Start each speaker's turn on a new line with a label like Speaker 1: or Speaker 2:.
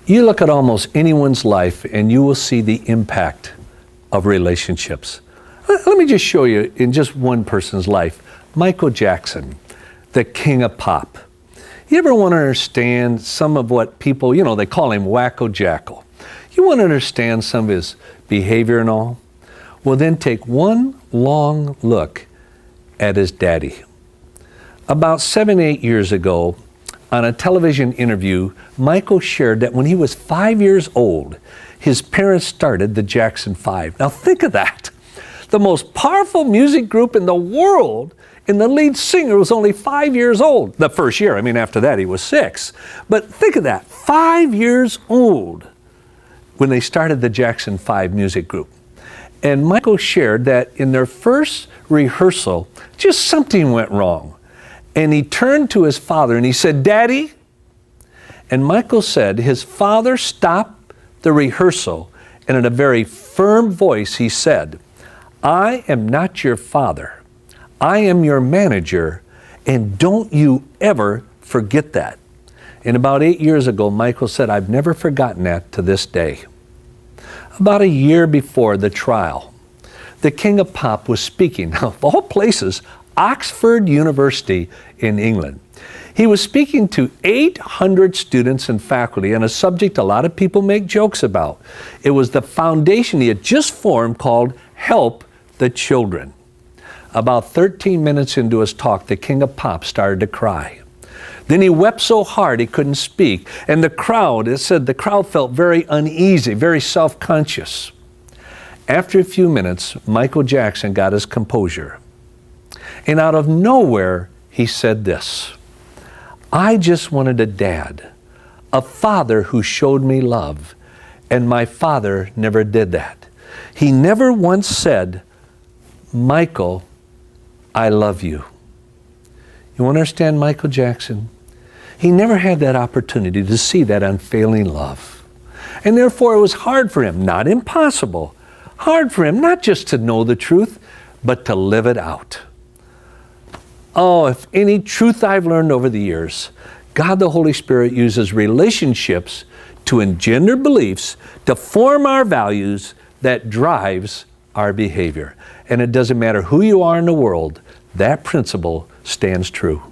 Speaker 1: You look at almost anyone's life and you will see the impact of relationships. Let me just show you in just one person's life. Michael Jackson, the king of pop. You ever want to understand some of what people, they call him Wacko Jackal. You want to understand some of his behavior and all? Well, then take one long look at his daddy. About 7, 8 years ago, on a television interview, Michael shared that when he was 5 years old, his parents started the Jackson 5. Now think of that. The most powerful music group in the world, and the lead singer was only 5 years old. The first year, after that he was 6. But think of that, 5 years old when they started the Jackson 5 music group. And Michael shared that in their first rehearsal, just something went wrong. And he turned to his father and he said, "Daddy?" And Michael said his father stopped the rehearsal, and in a very firm voice he said, "I am not your father. I am your manager, and don't you ever forget that." And about 8 years ago, Michael said, "I've never forgotten that to this day." About a year before the trial, the king of pop was speaking, now of all places, Oxford University in England. He was speaking to 800 students and faculty on a subject a lot of people make jokes about. It was the foundation he had just formed called Help the Children. About 13 minutes into his talk, the king of pop started to cry. Then he wept so hard he couldn't speak. And the crowd felt very uneasy, very self-conscious. After a few minutes, Michael Jackson got his composure. And out of nowhere, he said this, "I just wanted a dad, a father who showed me love, and my father never did that. He never once said, 'Michael, I love you.'" You understand Michael Jackson? He never had that opportunity to see that unfailing love. And therefore it was hard for him, not impossible, hard for him not just to know the truth, but to live it out. Oh, if any truth I've learned over the years, God the Holy Spirit uses relationships to engender beliefs, to form our values that drives our behavior. And it doesn't matter who you are in the world, that principle stands true.